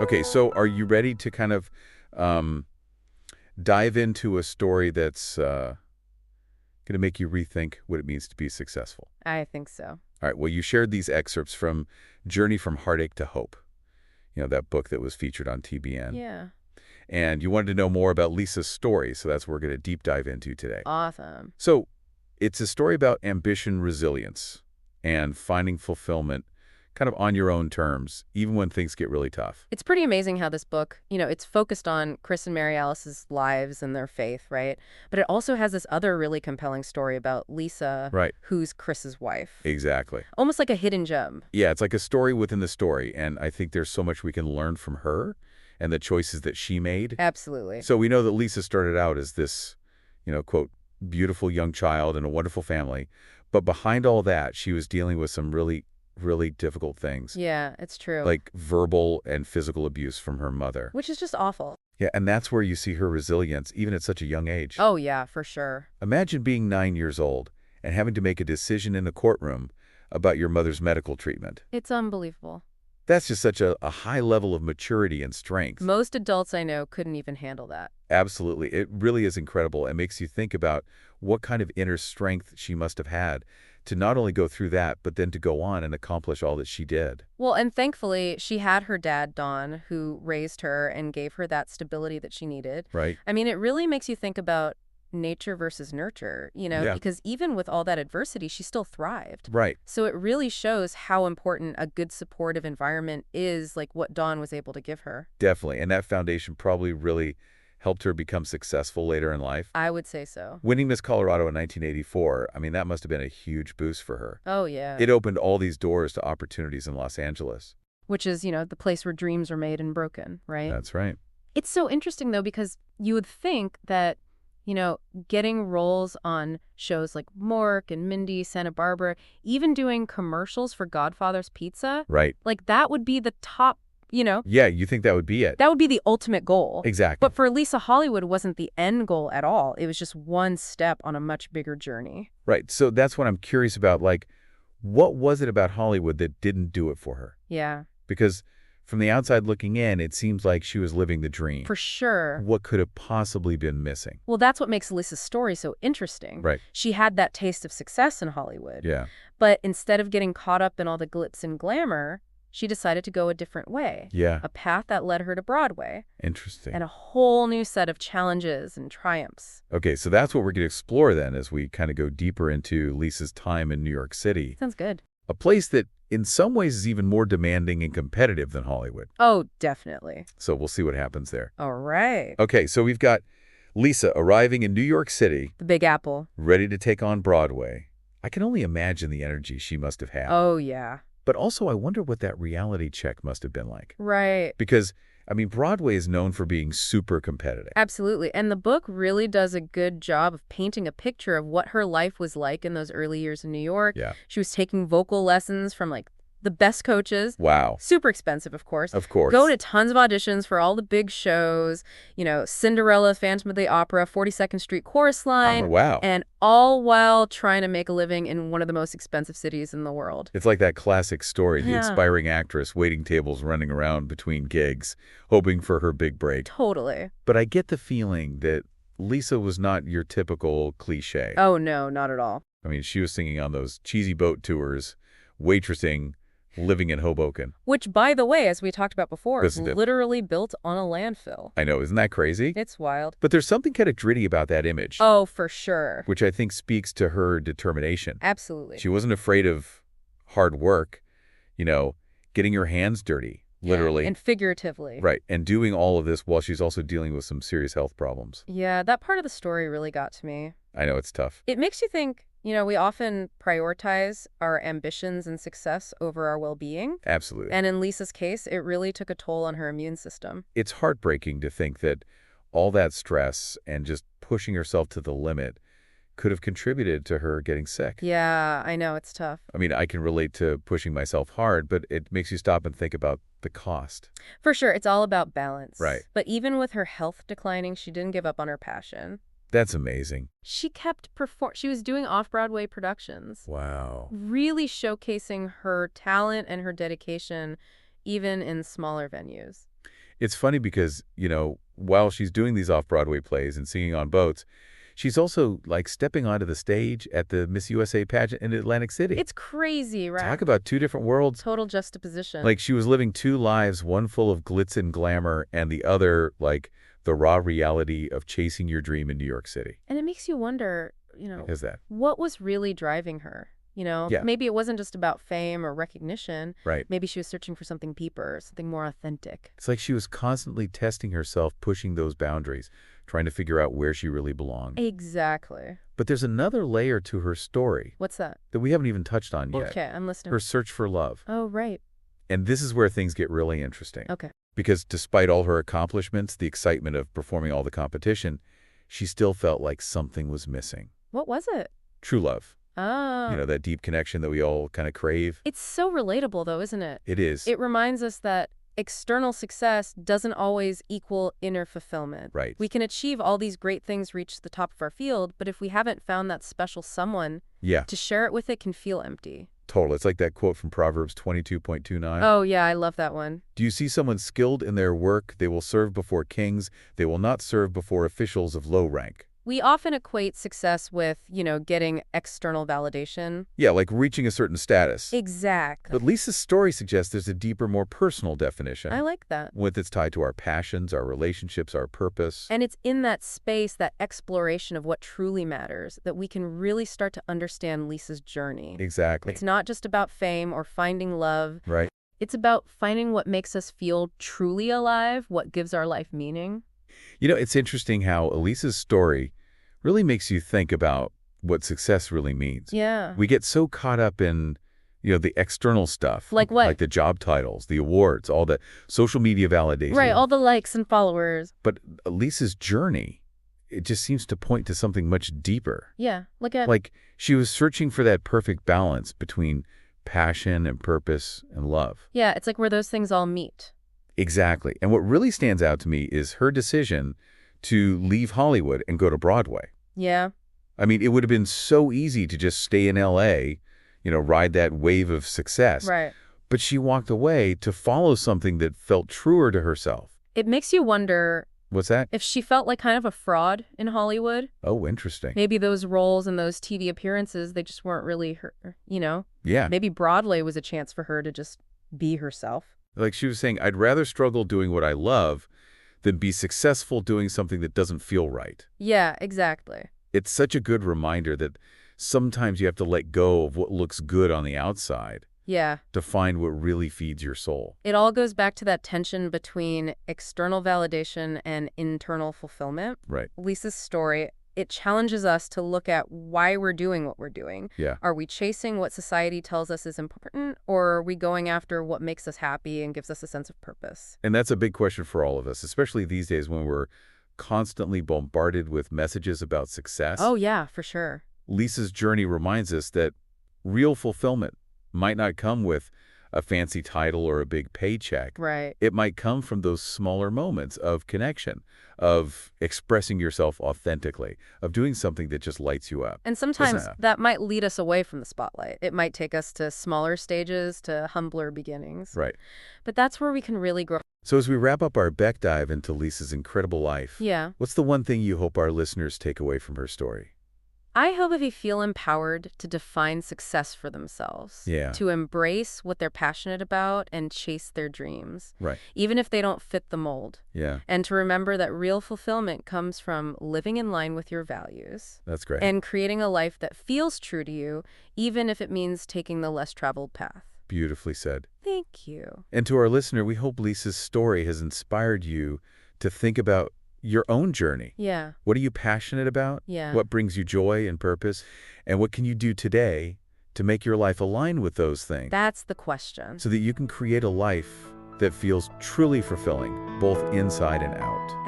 Okay, so are you ready to kind of um, dive into a story that's going to make you rethink what it means to be successful? I think so. All right, well, you shared these excerpts from Journey from Heartache to Hope, that book that was featured on TBN. Yeah. And you wanted to know more about Lisa's story, so that's what we're going to deep dive into today. Awesome. So it's a story about ambition, resilience, and finding fulfillment kind of on your own terms, even when things get really tough. It's pretty amazing how this book, it's focused on Chris and Mary Alice's lives and their faith, right? But it also has this other really compelling story about Lisa, Right, who's Chris's wife. exactly. Almost like a hidden gem. Yeah, it's like a story within the story, and I think there's so much we can learn from her and the choices that she made. Absolutely. So we know that Lisa started out as this, quote, beautiful young child in a wonderful family, but behind all that, she was dealing with some really, really difficult things, Yeah, it's true. like verbal and physical abuse from her mother. Which is just awful. Yeah, and that's where you see her resilience, even at such a young age. Oh, yeah, for sure. Imagine being 9 years old and having to make a decision in a courtroom about your mother's medical treatment. It's unbelievable. That's just such a high level of maturity and strength. Most adults I know couldn't even handle that. Absolutely. It really is incredible. It makes you think about what kind of inner strength she must have had to not only go through that, but then to go on and accomplish all that she did. Well, and thankfully, she had her dad, Don, who raised her and gave her that stability that she needed. Right? I mean, it really makes you think about nature versus nurture, Yeah. because even with all that adversity, she still thrived. Right. So it really shows how important a good supportive environment is, like what Dawn was able to give her. Definitely. And that foundation probably really helped her become successful later in life. I would say so. Winning Miss Colorado in 1984, I mean, that must have been a huge boost for her. Oh, yeah. It opened all these doors to opportunities in Los Angeles. Which is, the place where dreams are made and broken, right? That's right. It's so interesting, though, because you would think that, getting roles on shows like Mork and Mindy, Santa Barbara, even doing commercials for Godfather's Pizza, Right. like that would be the top, Yeah, you think that would be it. that would be the ultimate goal. Exactly. But for Lisa, Hollywood wasn't the end goal at all. It was just one step on a much bigger journey. Right. So that's what I'm curious about. Like, what was it about Hollywood that didn't do it for her? Yeah, Because from the outside looking in, it seems like she was living the dream. for sure. What could have possibly been missing? Well, that's what makes Lisa's story so interesting. Right. She had that taste of success in Hollywood. Yeah. But instead of getting caught up in all the glitz and glamour, she decided to go a different way. Yeah. A path that led her to Broadway Interesting. and a whole new set of challenges and triumphs. Okay, so that's what we're going to explore then as we kind of go deeper into Lisa's time in New York City, Sounds good. a place that in some ways is even more demanding and competitive than Hollywood. Oh, definitely. So we'll see what happens there. All right. Okay, so we've got Lisa arriving in New York City, The Big Apple. ready to take on Broadway. I can only imagine the energy she must have had. Oh, yeah. But also, I wonder what that reality check must have been like. Right. Because, I mean, Broadway is known for being super competitive. Absolutely. And the book really does a good job of painting a picture of what her life was like in those early years in New York. Yeah. She was taking vocal lessons from like the best coaches. Wow. Super expensive, of course. Of course. Go to tons of auditions for all the big shows, Cinderella, Phantom of the Opera, 42nd Street Chorus Line. Oh, wow. And all while trying to make a living in one of the most expensive cities in the world. It's like that classic story, the Yeah. inspiring actress waiting tables running around between gigs, hoping for her big break. Totally. But I get the feeling that Lisa was not your typical cliche. Oh, no, not at all. I mean, she was singing on those cheesy boat tours, waitressing, living in Hoboken. Which, by the way, as we talked about before, is Isn't it? literally built on a landfill. I know, isn't that crazy? It's wild. But there's something kind of gritty about that image, Oh, for sure. which I think speaks to her determination. Absolutely. She wasn't afraid of hard work, getting her hands dirty, literally. And figuratively. Right, and doing all of this while she's also dealing with some serious health problems. Yeah, that part of the story really got to me. I know, it's tough. It makes you think, we often prioritize our ambitions and success over our well-being. Absolutely. And in Lisa's case, it really took a toll on her immune system. It's heartbreaking to think that all that stress and just pushing herself to the limit could have contributed to her getting sick. Yeah, I know, it's tough. I mean, I can relate to pushing myself hard, but it makes you stop and think about the cost. For sure, it's all about balance. Right. But even with her health declining, she didn't give up on her passion. That's amazing. She kept she was doing off-Broadway productions, Wow. really showcasing her talent and her dedication, even in smaller venues. It's funny because, while she's doing these off-Broadway plays and singing on boats, she's also, like, stepping onto the stage at the Miss USA pageant in Atlantic City. It's crazy, right? Talk about two different worlds. Total juxtaposition. Like, she was living two lives, one full of glitz and glamour, and the other, like, the raw reality of chasing your dream in New York City. And it makes you wonder, Is that? what was really driving her? Yeah. Maybe it wasn't just about fame or recognition. Right. Maybe she was searching for something deeper, something more authentic. It's like she was constantly testing herself, pushing those boundaries, trying to figure out where she really belonged. Exactly. But there's another layer to her story What's that? that we haven't even touched on yet. Okay, I'm listening. Her search for love. Oh, right. And this is where things get really interesting. Okay. Because despite all her accomplishments, the excitement of performing all the competition, she still felt like something was missing. What was it? True love. Oh. That deep connection that we all kind of crave. It's so relatable, though, isn't it? It is. It reminds us that external success doesn't always equal inner fulfillment. Right. We can achieve all these great things, reach the top of our field, but if we haven't found that special someone to share it with, it can feel empty. Total. It's like that quote from Proverbs 22.29. Oh, yeah, I love that one. Do you see someone skilled in their work? They will serve before kings. They will not serve before officials of low rank. We often equate success with, getting external validation. Yeah, like reaching a certain status. Exactly. But Lisa's story suggests there's a deeper, more personal definition. I like that. With it's tied to our passions, our relationships, our purpose. And it's in that space, that exploration of what truly matters, that we can really start to understand Lisa's journey. Exactly. It's not just about fame or finding love. Right. It's about finding what makes us feel truly alive, what gives our life meaning. It's interesting how Elisa's story really makes you think about what success really means. Yeah. We get so caught up in, the external stuff. Like what? Like the job titles, the awards, all the social media validation. Right, all the likes and followers. But Elisa's journey, it just seems to point to something much deeper. Yeah, look at... Like she was searching for that perfect balance between passion and purpose and love. Yeah, it's like where those things all meet. Exactly. And what really stands out to me is her decision to leave Hollywood and go to Broadway. Yeah. I mean, it would have been so easy to just stay in L.A., ride that wave of success. Right. But she walked away to follow something that felt truer to herself. It makes you wonder... What's that? If she felt like kind of a fraud in Hollywood. Oh, interesting. Maybe those roles and those TV appearances, they just weren't really her, Yeah. Maybe Broadway was a chance for her to just be herself. Like she was saying, I'd rather struggle doing what I love than be successful doing something that doesn't feel right. Yeah, exactly. It's such a good reminder that sometimes you have to let go of what looks good on the outside. Yeah. To find what really feeds your soul. It all goes back to that tension between external validation and internal fulfillment. Right. Lisa's story, it challenges us to look at why we're doing what we're doing. Yeah. Are we chasing what society tells us is important, or are we going after what makes us happy and gives us a sense of purpose? And that's a big question for all of us, especially these days when we're constantly bombarded with messages about success. Oh, yeah, for sure. Lisa's journey reminds us that real fulfillment might not come with a fancy title or a big paycheck. Right. It might come from those smaller moments of connection, of expressing yourself authentically, of doing something that just lights you up. And sometimes that might lead us away from the spotlight. It might take us to smaller stages, to humbler beginnings. Right. But that's where we can really grow. So as we wrap up our Beck dive into Lisa's incredible life, what's the one thing you hope our listeners take away from her story? I hope if they feel empowered to define success for themselves, to embrace what they're passionate about and chase their dreams, even if they don't fit the mold, and to remember that real fulfillment comes from living in line with your values. That's great. And creating a life that feels true to you, even if it means taking the less traveled path. Beautifully said. Thank you. And to our listener, we hope Lisa's story has inspired you to think about your own journey. Yeah. What are you passionate about? Yeah. What brings you joy and purpose? And what can you do today to make your life align with those things? That's the question. So that you can create a life that feels truly fulfilling, both inside and out.